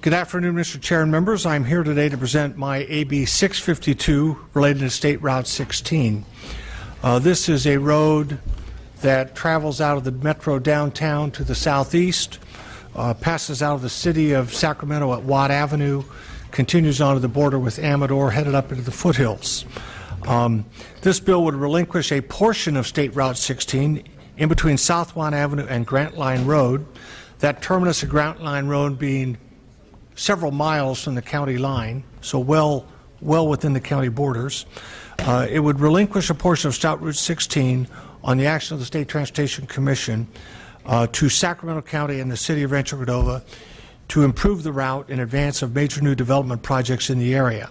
Good afternoon, Mr. Chair and members. I'm here today to present my AB 652 related to State Route 16. This is a road that travels out of the metro downtown to the southeast, passes out of the city of Sacramento at Watt Avenue, continues on to the border with Amador, headed up into the foothills. This bill would relinquish a portion of State Route 16 in between South Watt Avenue and Grant Line Road, that terminus of Grant Line Road being several miles from the county line, so well within the county borders. It would relinquish a portion of State Route 16 on the action of the State Transportation Commission to Sacramento County and the city of Rancho Cordova to improve the route in advance of major new development projects in the area.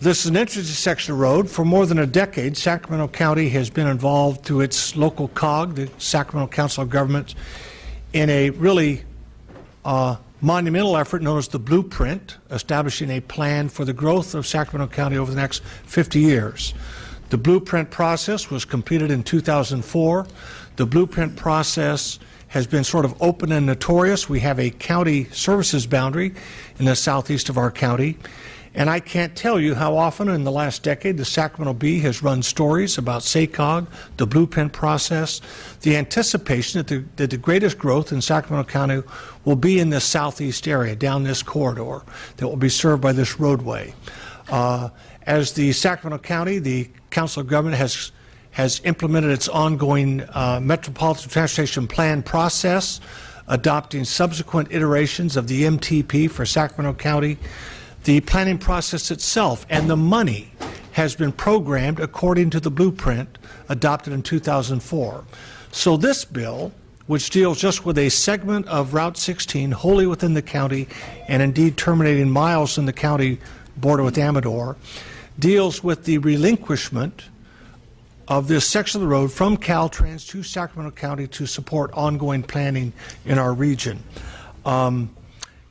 This is an interesting section of road. For more than a decade, Sacramento County has been involved through its local COG, the Sacramento Council of Governments, in a really monumental effort known as the Blueprint, establishing a plan for the growth of Sacramento County over the next 50 years. The Blueprint process was completed in 2004. The Blueprint process has been sort of open and notorious. We have a county services boundary in the southeast of our county. And I can't tell you how often in the last decade the Sacramento Bee has run stories about SACOG, the Blueprint process, the anticipation that the greatest growth in Sacramento County will be in this southeast area, down this corridor that will be served by this roadway. As the Sacramento County, the Council of Government has implemented its ongoing Metropolitan Transportation Plan process, adopting subsequent iterations of the MTP for Sacramento County. The planning process itself and the money has been programmed according to the Blueprint adopted in 2004. So this bill, which deals just with a segment of Route 16 wholly within the county and indeed terminating miles in the county border with Amador, deals with the relinquishment of this section of the road from Caltrans to Sacramento County to support ongoing planning in our region.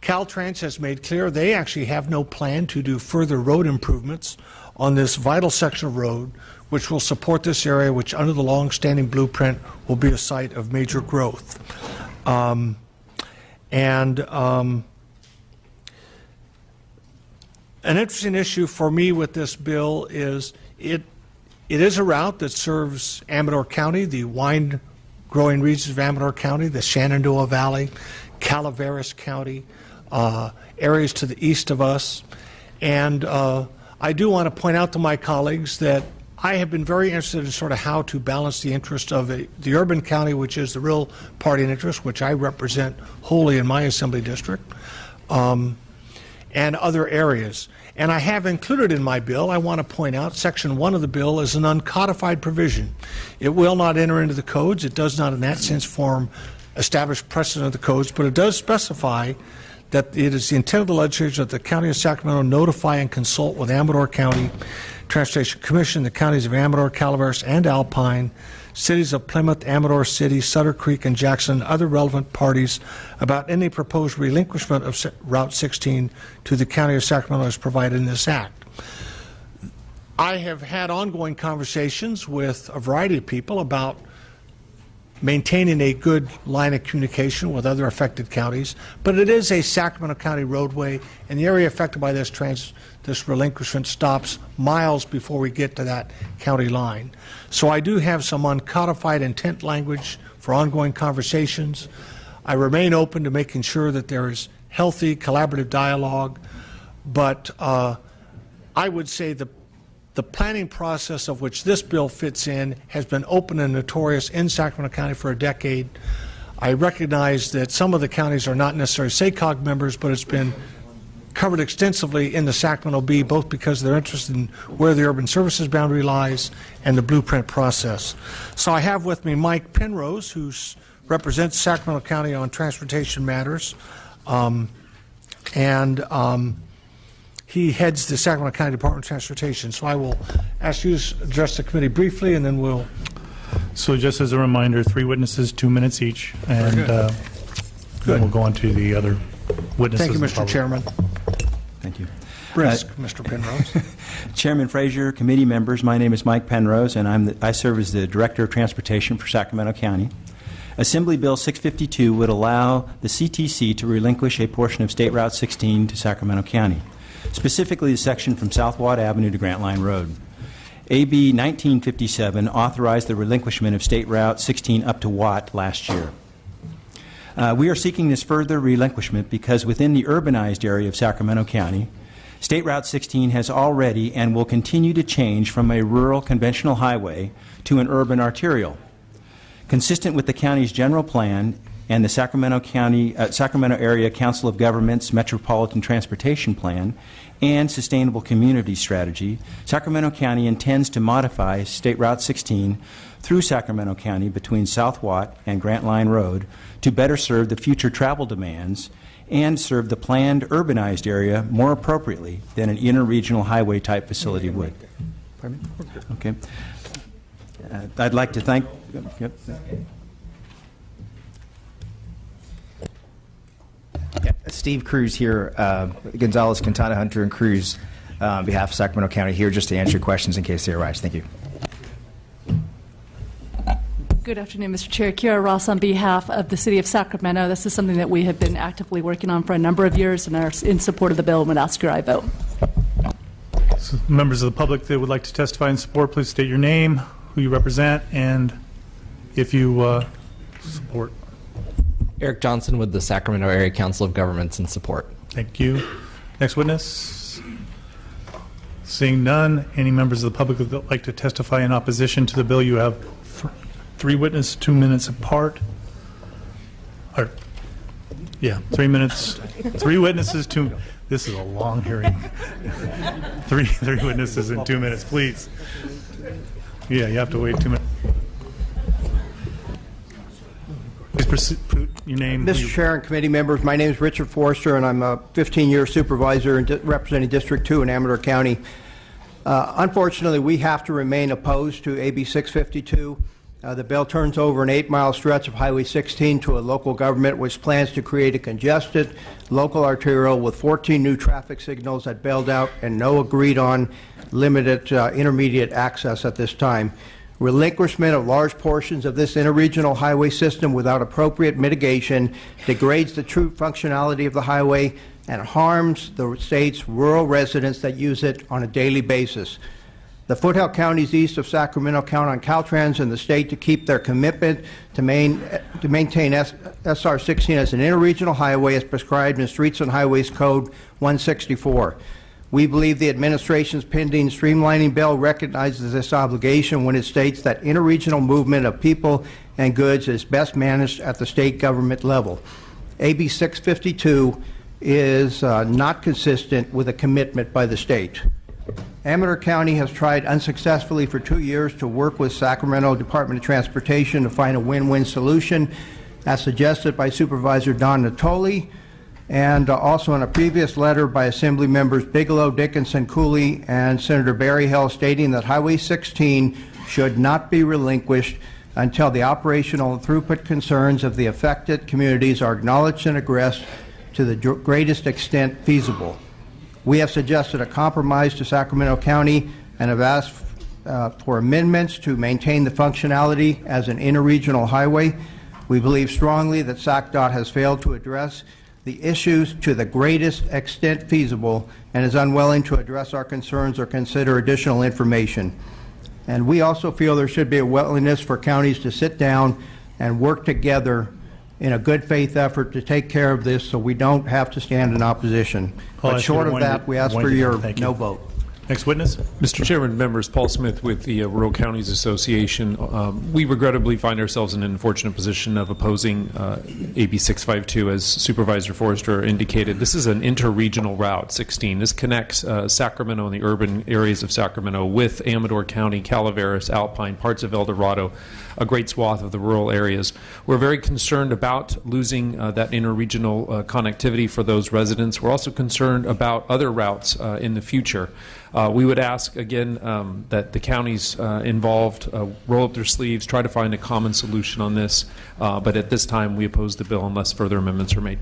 Caltrans has made clear they actually have no plan to do further road improvements on this vital section of road, which will support this area, which under the long-standing Blueprint will be a site of major growth. An interesting issue for me with this bill is it is a route that serves Amador County, the wine-growing regions of Amador County, the Shenandoah Valley, Calaveras County, areas to the east of us. And I do want to point out to my colleagues that I have been very interested in sort of how to balance the interest of the urban county, which is the real party and interest, which I represent wholly in my assembly district, and other areas. And I have included in my bill, I want to point out, Section 1 of the bill is an uncodified provision. It will not enter into the codes. It does not in that sense form established precedent of the codes, but it does specify that it is the intent of the legislature that the County of Sacramento notify and consult with Amador County Transportation Commission, the counties of Amador, Calaveras, and Alpine, cities of Plymouth, Amador City, Sutter Creek, and Jackson, and other relevant parties about any proposed relinquishment of Route 16 to the County of Sacramento as provided in this Act. I have had ongoing conversations with a variety of people about maintaining a good line of communication with other affected counties, but it is a Sacramento County roadway, and the area affected by this relinquishment stops miles before we get to that county line. So I do have some uncodified intent language for ongoing conversations. I remain open to making sure that there is healthy collaborative dialogue, but I would say the planning process of which this bill fits in has been open and notorious in Sacramento County for a decade. I recognize that some of the counties are not necessarily SACOG members, but it's been covered extensively in the Sacramento Bee, both because of their interest in where the urban services boundary lies and the Blueprint process. So I have with me Mike Penrose, who represents Sacramento County on transportation matters, he heads the Sacramento County Department of Transportation. So I will ask you to address the committee briefly, and then we'll... So just as a reminder, 3 witnesses, 2 minutes each, and then we'll go on to the other witnesses. Thank you, Mr. Chairman. Thank you. Brisk, Mr. Penrose. Chairman Frazier, committee members, my name is Mike Penrose, and I serve as the Director of Transportation for Sacramento County. Assembly Bill 652 would allow the CTC to relinquish a portion of State Route 16 to Sacramento County, specifically the section from South Watt Avenue to Grant Line Road. AB 1957 authorized the relinquishment of State Route 16 up to Watt last year. We are seeking this further relinquishment because within the urbanized area of Sacramento County, State Route 16 has already and will continue to change from a rural conventional highway to an urban arterial. Consistent with the county's general plan and the Sacramento Area Council of Governments Metropolitan Transportation Plan and Sustainable Community Strategy, Sacramento County intends to modify State Route 16 through Sacramento County between South Watt and Grant Line Road to better serve the future travel demands and serve the planned urbanized area more appropriately than an interregional highway type facility would. Pardon me? Okay. I'd like to thank. Yep. Yeah, Steve Cruz here, Gonzalez, Quintana, Hunter, and Cruz on behalf of Sacramento County here just to answer your questions in case they arise. Thank you. Good afternoon, Mr. Chair. Kiara Ross on behalf of the City of Sacramento. This is something that we have been actively working on for a number of years and are in support of the bill and would ask your aye vote. So members of the public that would like to testify in support, please state your name, who you represent, and if you support. Eric Johnson with the Sacramento Area Council of Governments in support. Thank you. Next witness. Seeing none, any members of the public that would like to testify in opposition to the bill, you have three witnesses, 2 minutes apart. Or, yeah, 3 minutes. Three witnesses, two. This is a long hearing. three witnesses in 2 minutes, please. Yeah, you have to wait 2 minutes. Please put your name. Mr. Chair and committee members, my name is Richard Forrester, and I'm a 15-year supervisor representing District 2 in Amador County. Unfortunately, we have to remain opposed to AB 652. The bill turns over an 8-mile stretch of Highway 16 to a local government which plans to create a congested local arterial with 14 new traffic signals that bailed out and no agreed-on limited intermediate access at this time. Relinquishment of large portions of this interregional highway system without appropriate mitigation degrades the true functionality of the highway and harms the state's rural residents that use it on a daily basis. The foothill counties east of Sacramento count on Caltrans and the state to keep their commitment to maintain SR 16 as an interregional highway as prescribed in Streets and Highways Code 164. We believe the administration's pending streamlining bill recognizes this obligation when it states that interregional movement of people and goods is best managed at the state government level. AB 652 is not consistent with a commitment by the state. Amador County has tried unsuccessfully for 2 years to work with Sacramento Department of Transportation to find a win-win solution, as suggested by Supervisor Don Natoli, and also in a previous letter by Assembly Members Bigelow, Dickinson, Cooley, and Senator Berryhill, stating that Highway 16 should not be relinquished until the operational and throughput concerns of the affected communities are acknowledged and addressed to the greatest extent feasible. We have suggested a compromise to Sacramento County and have asked for amendments to maintain the functionality as an interregional highway. We believe strongly that SACDOT has failed to address the issues to the greatest extent feasible and is unwilling to address our concerns or consider additional information. And we also feel there should be a willingness for counties to sit down and work together in a good faith effort to take care of this so we don't have to stand in opposition. But short of that, we ask for your no vote. Next witness. Mr. Chairman, members, Paul Smith with the Rural Counties Association. We regrettably find ourselves in an unfortunate position of opposing AB 652, as Supervisor Forrester indicated. This is an interregional route, 16. This connects Sacramento and the urban areas of Sacramento with Amador County, Calaveras, Alpine, parts of El Dorado, a great swath of the rural areas. We're very concerned about losing that interregional connectivity for those residents. We're also concerned about other routes in the future. We would ask, again, that the counties involved roll up their sleeves, try to find a common solution on this, but at this time we oppose the bill unless further amendments are made.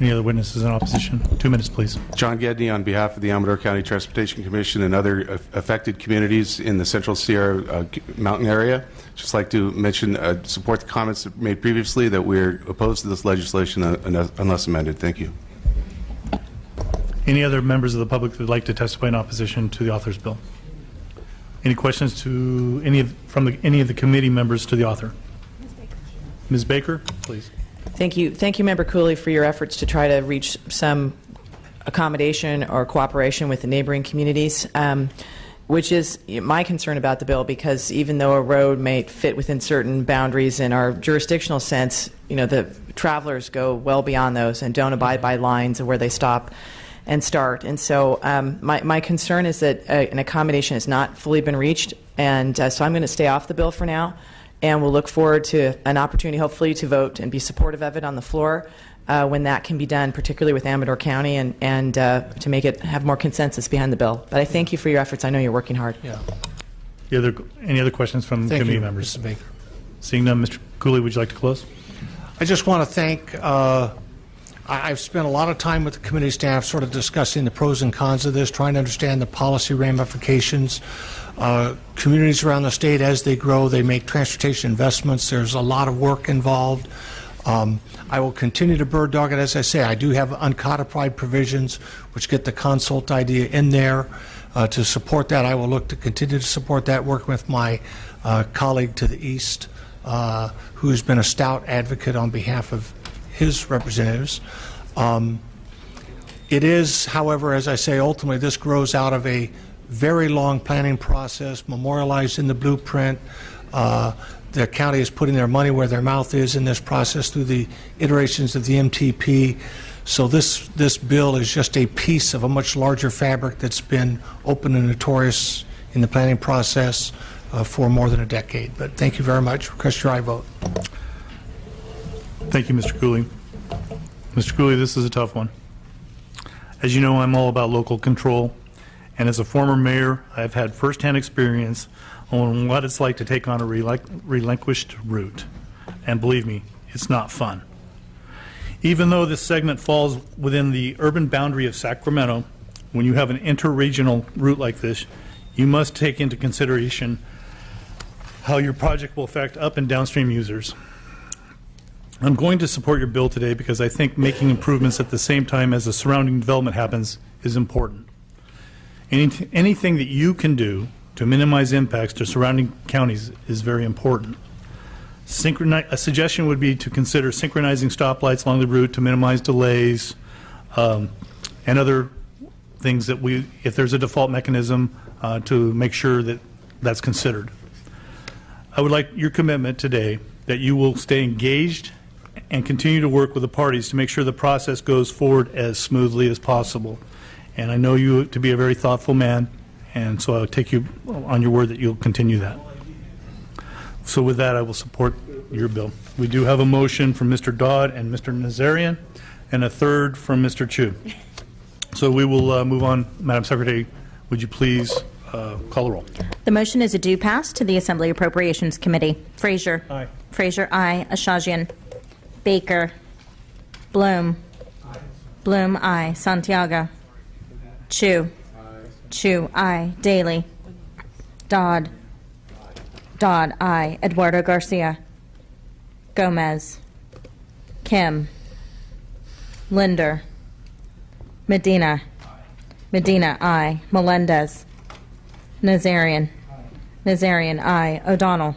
Any other witnesses in opposition? 2 minutes, please. John Gedney on behalf of the Amador County Transportation Commission and other affected communities in the Central Sierra Mountain area. Just like to mention, support the comments made previously that we're opposed to this legislation unless amended. Thank you. Any other members of the public that would like to testify in opposition to the author's bill? Any questions to any of the committee members to the author? Ms. Baker, please. Thank you, Member Cooley, for your efforts to try to reach some accommodation or cooperation with the neighboring communities, which is my concern about the bill, because even though a road may fit within certain boundaries in our jurisdictional sense, the travelers go well beyond those and don't abide by lines of where they stop and start. And so my concern is that an accommodation has not fully been reached, and so I'm going to stay off the bill for now, and we'll look forward to an opportunity, hopefully, to vote and be supportive of it on the floor when that can be done, particularly with Amador County, and to make it have more consensus behind the bill. But I thank you for your efforts. I know you're working hard. Yeah. Any other questions from committee members? Mr. Baker. Seeing none, Mr. Cooley, would you like to close? I just want to thank, I've spent a lot of time with the committee staff sort of discussing the pros and cons of this, trying to understand the policy ramifications. Communities around the state, as they grow, they make transportation investments. There's a lot of work involved. I will continue to bird dog it. As I say, I do have uncodified provisions which get the consult idea in there. To support that, I will look to continue to support that, working with my colleague to the east, who has been a stout advocate on behalf of his representatives. It is, however, as I say, ultimately this grows out of a very long planning process, memorialized in the blueprint. The county is putting their money where their mouth is in this process through the iterations of the MTP. So this bill is just a piece of a much larger fabric that's been open and notorious in the planning process for more than a decade. But thank you very much. Request your aye vote. Thank you, Mr. Cooley. Mr. Cooley, this is a tough one. As you know, I'm all about local control, and as a former mayor, I've had firsthand experience on what it's like to take on a relinquished route. And believe me, it's not fun. Even though this segment falls within the urban boundary of Sacramento, when you have an interregional route like this, you must take into consideration how your project will affect up and downstream users. I'm going to support your bill today because I think making improvements at the same time as the surrounding development happens is important. Anything that you can do to minimize impacts to surrounding counties is very important. A suggestion would be to consider synchronizing stoplights along the route to minimize delays and other things that if there's a default mechanism, to make sure that that's considered. I would like your commitment today that you will stay engaged and continue to work with the parties to make sure the process goes forward as smoothly as possible. And I know you to be a very thoughtful man, and so I'll take you on your word that you'll continue that. So with that, I will support your bill. We do have a motion from Mr. Dodd and Mr. Nazarian, and a third from Mr. Chu. So we will move on. Madam Secretary, would you please call the roll? The motion is a due pass to the Assembly Appropriations Committee. Frazier. Aye. Frazier, aye. Ashajian. Baker. Bloom. Aye. Bloom, aye. Santiago. Chu. Chu, aye. Daly. Dodd. Dodd, aye. Eduardo Garcia. Gomez. Kim. Linder. Medina. Medina, aye. Melendez. Nazarian. Nazarian, aye. O'Donnell.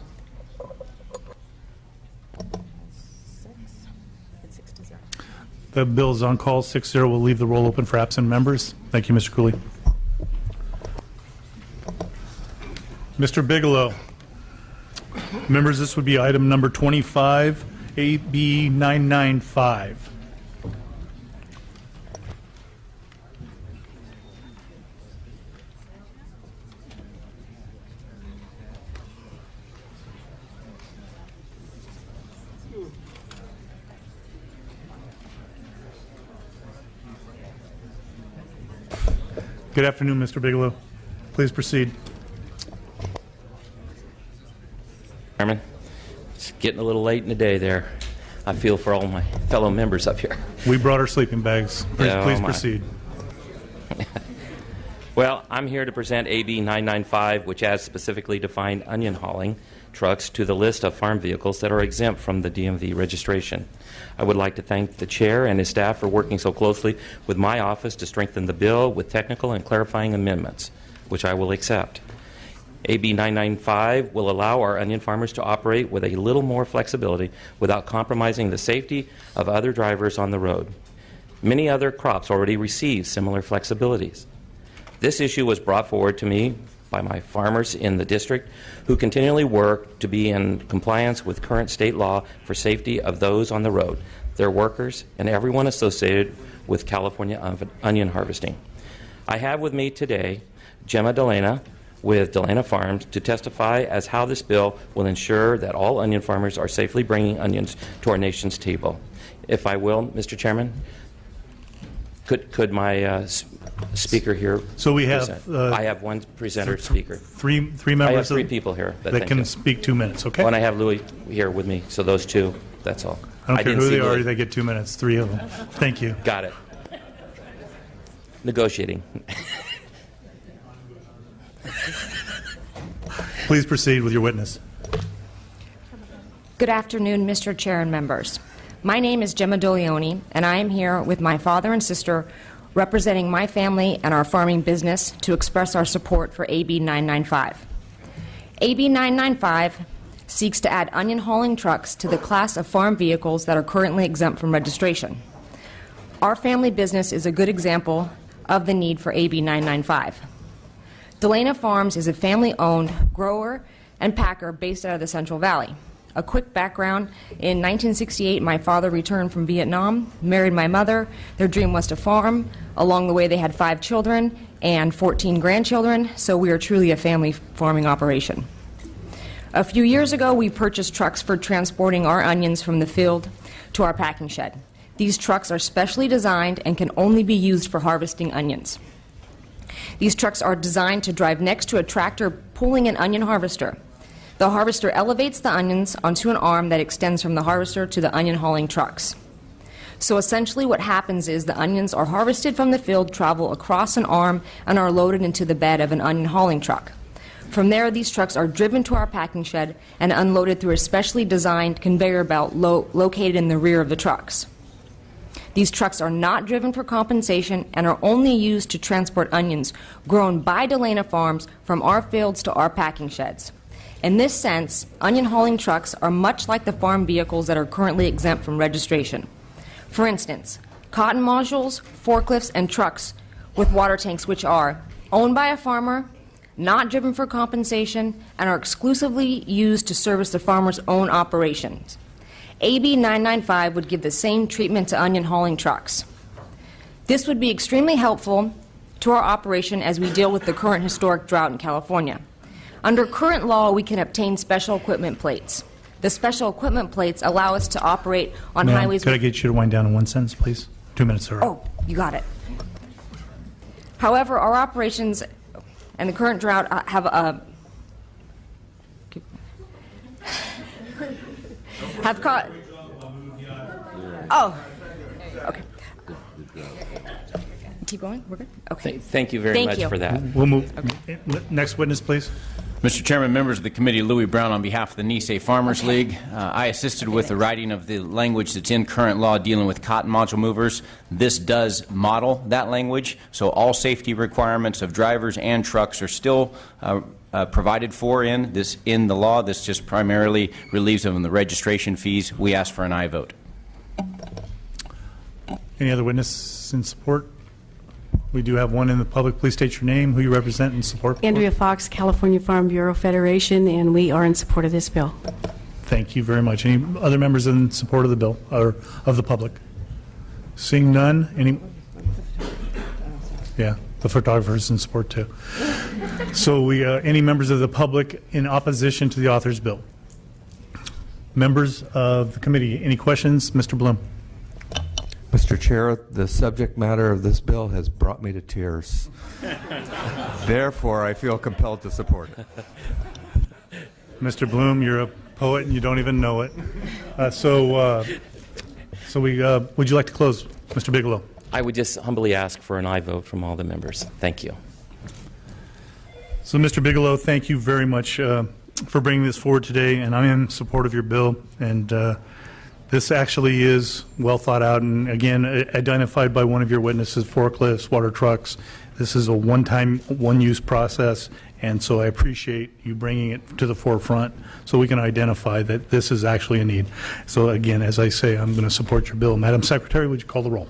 The bill is on call 6-0. We'll leave the roll open for absent members. Thank you, Mr. Cooley. Mr. Bigelow. Members, this would be item number 25, AB 995. Good afternoon, Mr. Bigelow. Please proceed. Chairman, it's getting a little late in the day there. I feel for all my fellow members up here. We brought our sleeping bags. Please, Yeah, oh please my. proceed. Well, I'm here to present AB 995, which adds specifically defined onion hauling trucks to the list of farm vehicles that are exempt from the DMV registration. I would like to thank the chair and his staff for working so closely with my office to strengthen the bill with technical and clarifying amendments, which I will accept. AB 995 will allow our onion farmers to operate with a little more flexibility without compromising the safety of other drivers on the road. Many other crops already receive similar flexibilities. This issue was brought forward to me by my farmers in the district who continually work to be in compliance with current state law for safety of those on the road, their workers, and everyone associated with California onion harvesting. I have with me today Gemma Delana with Delana Farms to testify as how this bill will ensure that all onion farmers are safely bringing onions to our nation's table. If I will, Mr. Chairman, could my speaker here So we have, present? I have one presenter speaker. Three I have members three of- people here that can speak 2 minutes, okay? Oh, and I have Louis here with me, so those two, that's all. I don't care didn't who see they are, Louis. they get 2 minutes, 3 of them. Thank you. Got it. Negotiating. Please proceed with your witness. Good afternoon, Mr. Chair and members. My name is Gemma Dolioni, and I am here with my father and sister representing my family and our farming business to express our support for AB 995. AB 995 seeks to add onion hauling trucks to the class of farm vehicles that are currently exempt from registration. Our family business is a good example of the need for AB 995. Delana Farms is a family-owned grower and packer based out of the Central Valley. A quick background, in 1968, my father returned from Vietnam, married my mother. Their dream was to farm. Along the way, they had 5 children and 14 grandchildren, so we are truly a family farming operation. A few years ago, we purchased trucks for transporting our onions from the field to our packing shed. These trucks are specially designed and can only be used for harvesting onions. These trucks are designed to drive next to a tractor pulling an onion harvester. The harvester elevates the onions onto an arm that extends from the harvester to the onion hauling trucks. So essentially what happens is the onions are harvested from the field, travel across an arm, and are loaded into the bed of an onion hauling truck. From there, these trucks are driven to our packing shed and unloaded through a specially designed conveyor belt located in the rear of the trucks. These trucks are not driven for compensation and are only used to transport onions grown by Delana Farms from our fields to our packing sheds. In this sense, onion hauling trucks are much like the farm vehicles that are currently exempt from registration. For instance, cotton modules, forklifts, and trucks with water tanks which are owned by a farmer, not driven for compensation, and are exclusively used to service the farmer's own operations. AB 995 would give the same treatment to onion hauling trucks. This would be extremely helpful to our operation as we deal with the current historic drought in California. Under current law, we can obtain special equipment plates. The special equipment plates allow us to operate on Ma'am, highways. could I get you to wind down in 1 sentence, please? 2 minutes are up. Oh, you got it. However, our operations and the current drought have caught. Oh, okay. Keep going. We're good. Okay. Thank you very much for that. We'll move. Next witness, please. Mr. Chairman, members of the committee, Louis Brown on behalf of the Nisei Farmers League. I assisted with the writing of the language that's in current law dealing with cotton module movers. This does model that language, so all safety requirements of drivers and trucks are still provided for in the law. This just primarily relieves them of the registration fees. We ask for an aye vote. Any other witness in support? We do have one in the public. Please state your name, who you represent, and support. Andrea Fox, California Farm Bureau Federation, and we are in support of this bill. Thank you very much. Any other members in support of the bill, or of the public? Seeing none, any? Yeah, the photographer's in support too. So any members of the public in opposition to the author's bill? Members of the committee, any questions? Mr. Bloom. Mr. Chair, the subject matter of this bill has brought me to tears. Therefore, I feel compelled to support it. Mr. Bloom, you're a poet and you don't even know it. So would you like to close, Mr. Bigelow? I would just humbly ask for an aye vote from all the members. Thank you. So, Mr. Bigelow, thank you very much for bringing this forward today, and I'm in support of your bill. And this actually is well thought out, and again, identified by one of your witnesses: forklifts, water trucks. This is a one-time, one-use process, and so I appreciate you bringing it to the forefront so we can identify that this is actually a need. So, again, as I say, I'm going to support your bill. Madam Secretary, would you call the roll?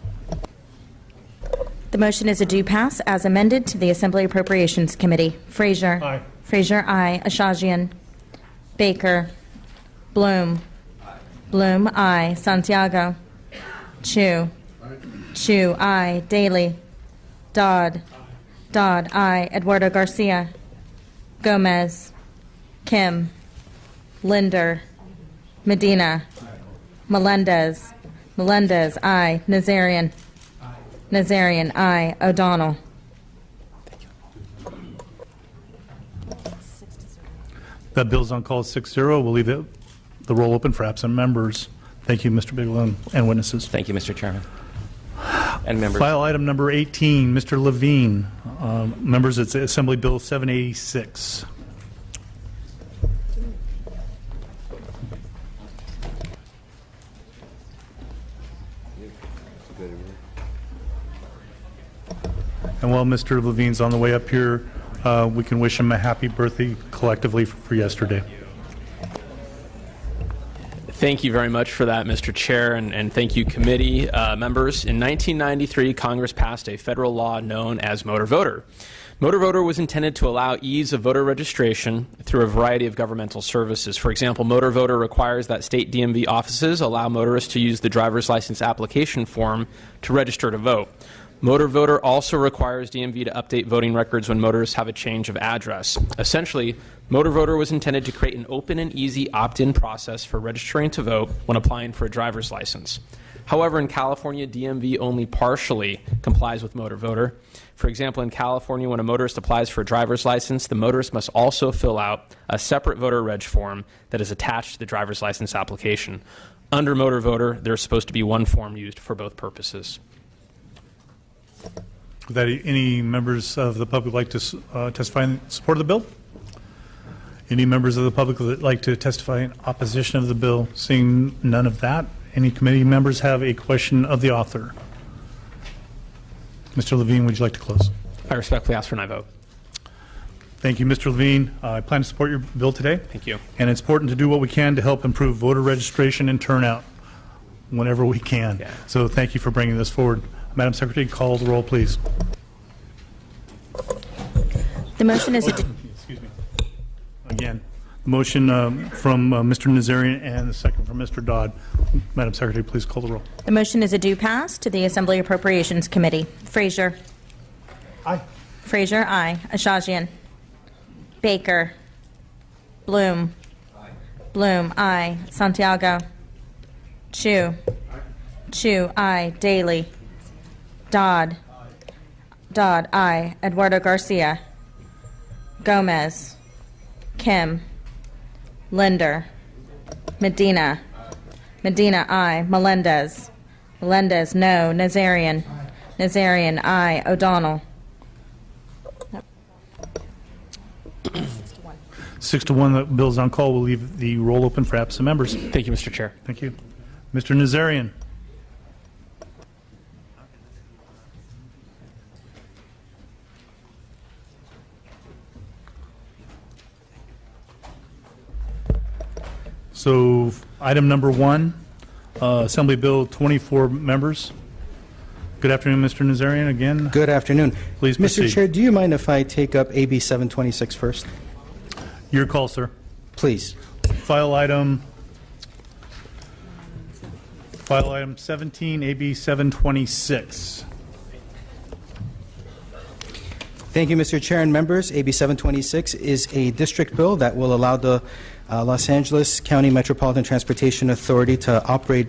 The motion is a do pass as amended to the Assembly Appropriations Committee. Frazier. Aye. Frazier, aye. Ashajian. Baker. Bloom. Bloom, aye. Santiago. Chu. Chu, aye. Daly. Dodd. Dodd, aye. Eduardo Garcia. Gomez. Kim. Linder. Medina. Melendez. Melendez, aye. Nazarian. Nazarian, aye. O'Donnell. That bill's on call 6-0. We'll leave the roll open for absent members. Thank you, Mr. Bigelow and witnesses. Thank you, Mr. Chairman. And members. File item number 18, Mr. Levine. Members, it's Assembly Bill 786. And while Mr. Levine's on the way up here, we can wish him a happy birthday collectively for yesterday. Thank you very much for that, Mr. Chair, and thank you, committee members. In 1993, Congress passed a federal law known as Motor Voter. Motor Voter was intended to allow ease of voter registration through a variety of governmental services. For example, Motor Voter requires that state DMV offices allow motorists to use the driver's license application form to register to vote. Motor Voter also requires DMV to update voting records when motorists have a change of address. Essentially, Motor Voter was intended to create an open and easy opt-in process for registering to vote when applying for a driver's license. However, in California, DMV only partially complies with Motor Voter. For example, in California, when a motorist applies for a driver's license, the motorist must also fill out a separate voter reg form that is attached to the driver's license application. Under Motor Voter, there's supposed to be one form used for both purposes. Would that any members of the public like to testify in support of the bill? Any members of the public that like to testify in opposition of the bill? Seeing none of that, any committee members have a question of the author? Mr. Levine, would you like to close? I respectfully ask for an aye vote. Thank you, Mr. Levine. I plan to support your bill today. Thank you. And it's important to do what we can to help improve voter registration and turnout whenever we can. Yeah. So thank you for bringing this forward. Madam Secretary, call the roll, please. The motion is Excuse me. Again, the motion from Mr. Nazarian and the second from Mr. Dodd. Madam Secretary, please call the roll. The motion is a do pass to the Assembly Appropriations Committee. Frazier. Aye. Frazier, aye. Ashajian. Baker. Bloom. Aye. Bloom, aye. Santiago. Chu. Aye. Chu, aye. Daly. Dodd. Dodd, aye. Eduardo Garcia. Gomez. Kim. Linder. Medina. Medina, aye. Melendez. Melendez, no. Nazarian. Nazarian, aye. O'Donnell. 6-1, the bill's on call. We'll leave the roll open for absent members. Thank you, Mr. Chair. Thank you. Mr. Nazarian. So, item number 1, Assembly Bill 24 members. Good afternoon, Mr. Nazarian, again. Good afternoon. Please proceed. Mr. Chair, do you mind if I take up AB 726 first? Your call, sir. Please. File item 17, AB 726. Thank you, Mr. Chair and members. AB 726 is a district bill that will allow the Los Angeles County Metropolitan Transportation Authority to operate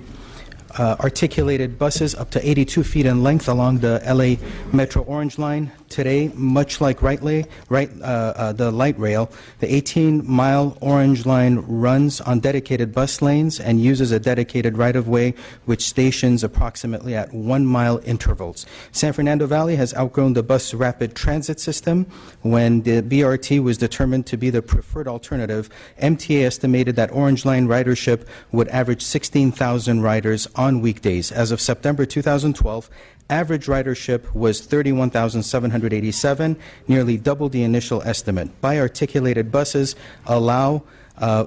articulated buses up to 82 feet in length along the LA Metro Orange Line Today, much like the light rail, the 18-mile Orange Line runs on dedicated bus lanes and uses a dedicated right-of-way which stations approximately at 1-mile intervals. San Fernando Valley has outgrown the bus rapid transit system. When the BRT was determined to be the preferred alternative, MTA estimated that Orange Line ridership would average 16,000 riders on weekdays. As of September 2012, average ridership was 31,787, nearly double the initial estimate. Bi-articulated buses allow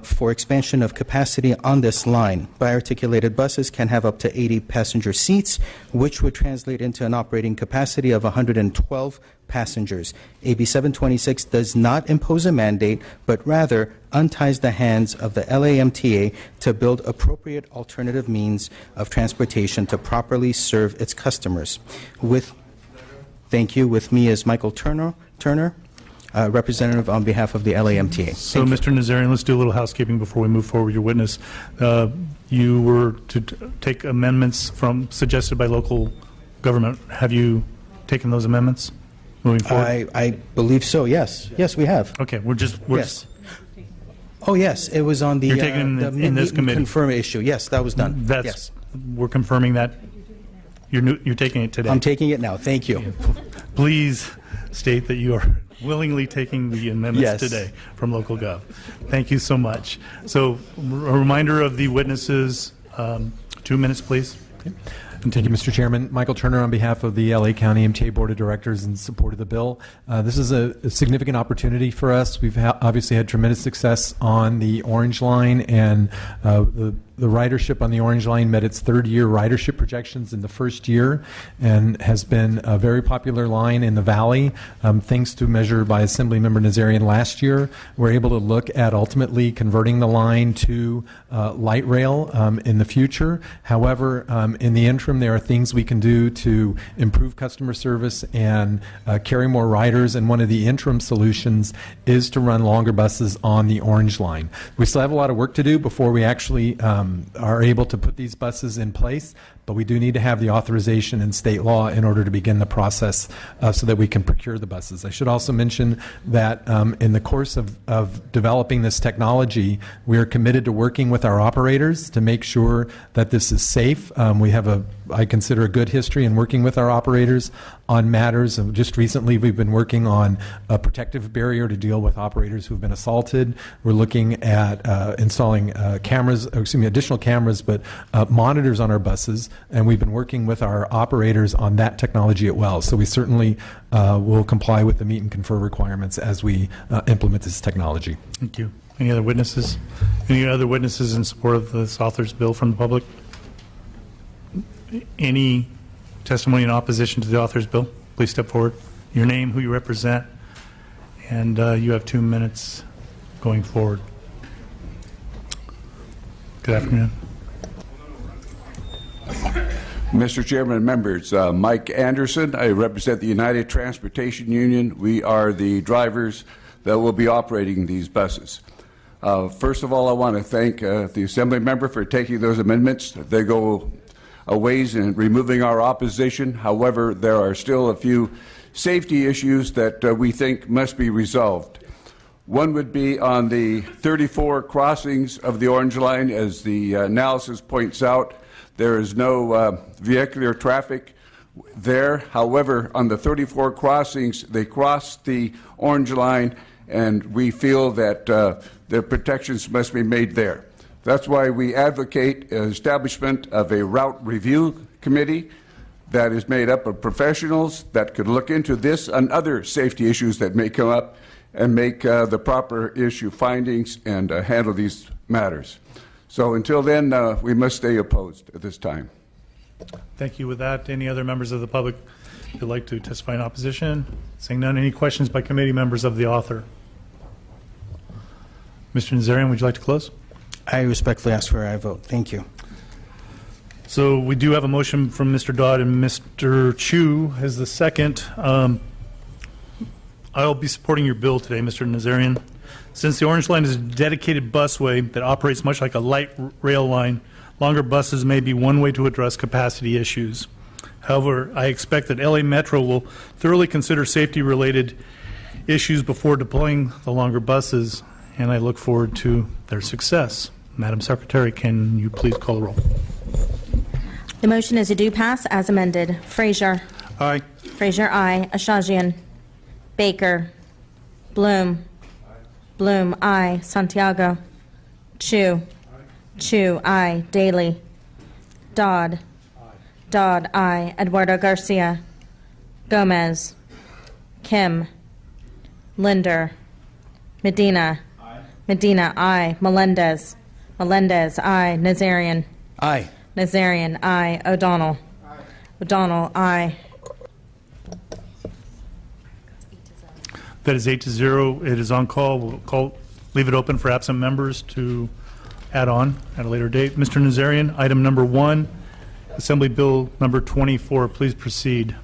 for expansion of capacity on this line. Bi-articulated buses can have up to 80 passenger seats, which would translate into an operating capacity of 112 passengers. AB 726 does not impose a mandate, but rather unties the hands of the LAMTA to build appropriate alternative means of transportation to properly serve its customers. Thank you. With me is Michael Turner, representative on behalf of the LAMTA. So, Mr. Nazarian, let's do a little housekeeping before we move forward with your witness. You were to take amendments suggested by local government. Have you taken those amendments moving forward? I believe so, yes. Yes, we have. Okay, yes. Oh, yes, it was on the, You're taking the in this committee. Confirm issue. Yes, that was done. Yes. We're confirming that you're taking it today. I'm taking it now. Thank you. Please state that you are willingly taking the amendments today from local gov. Thank you so much. So, a reminder of the witnesses, 2 minutes, please. Okay. Thank you, Mr. Chairman. Michael Turner on behalf of the LA County MTA Board of Directors in support of the bill. This is a significant opportunity for us. We've obviously had tremendous success on the Orange Line, and the ridership on the Orange Line met its third-year ridership projections in the first year and has been a very popular line in the Valley. Thanks to a measure by Assemblymember Nazarian last year, we're able to look at ultimately converting the line to light rail in the future. However, in the interim, there are things we can do to improve customer service and carry more riders, and one of the interim solutions is to run longer buses on the Orange Line. We still have a lot of work to do before we actually are able to put these buses in place, but we do need to have the authorization in state law in order to begin the process so that we can procure the buses. I should also mention that in the course of developing this technology, we are committed to working with our operators to make sure that this is safe. We have I consider a good history in working with our operators on matters. Just recently, we've been working on a protective barrier to deal with operators who've been assaulted. We're looking at installing additional cameras, but monitors on our buses, and we've been working with our operators on that technology as well. So we certainly will comply with the meet and confer requirements as we implement this technology. Thank you. Any other witnesses? Any other witnesses in support of this author's bill from the public? Any testimony in opposition to the author's bill? Please step forward. Your name, who you represent, and you have 2 minutes going forward. Good afternoon. Mr. Chairman and members, Mike Anderson. I represent the United Transportation Union. We are the drivers that will be operating these buses. First of all, I want to thank the Assembly member for taking those amendments. They go a ways in removing our opposition. However, there are still a few safety issues that we think must be resolved. One would be on the 34 crossings of the Orange Line. As the analysis points out, there is no vehicular traffic there. However, on the 34 crossings, they cross the Orange Line, and we feel that the protections must be made there. That's why we advocate establishment of a route review committee that is made up of professionals that could look into this and other safety issues that may come up and make the proper issue findings and handle these matters. So until then, we must stay opposed at this time. Thank you. With that, any other members of the public who would like to testify in opposition? Seeing none, any questions by committee members of the author? Mr. Nazarian, would you like to close? I respectfully ask for a vote. Thank you. So we do have a motion from Mr. Dodd and Mr. Chu as the second. I'll be supporting your bill today, Mr. Nazarian. Since the Orange Line is a dedicated busway that operates much like a light rail line, longer buses may be one way to address capacity issues. However, I expect that LA Metro will thoroughly consider safety-related issues before deploying the longer buses, and I look forward to their success. Madam Secretary, can you please call the roll? The motion is a do pass as amended. Frazier. Aye. Frazier, aye. Ashajian. Baker. Bloom. Bloom, aye. Santiago. Chu. Chu, aye. Daly. Dodd. Dodd, aye. Eduardo Garcia. Gomez. Kim. Linder. Medina. Medina, aye. Melendez. Melendez, aye. Nazarian. Aye. Nazarian, aye. O'Donnell. O'Donnell, aye. That is 8-0. It is on call. We'll leave it open for absent members to add on at a later date. Mr. Nazarian, item number 1, Assembly Bill number 24. Please proceed.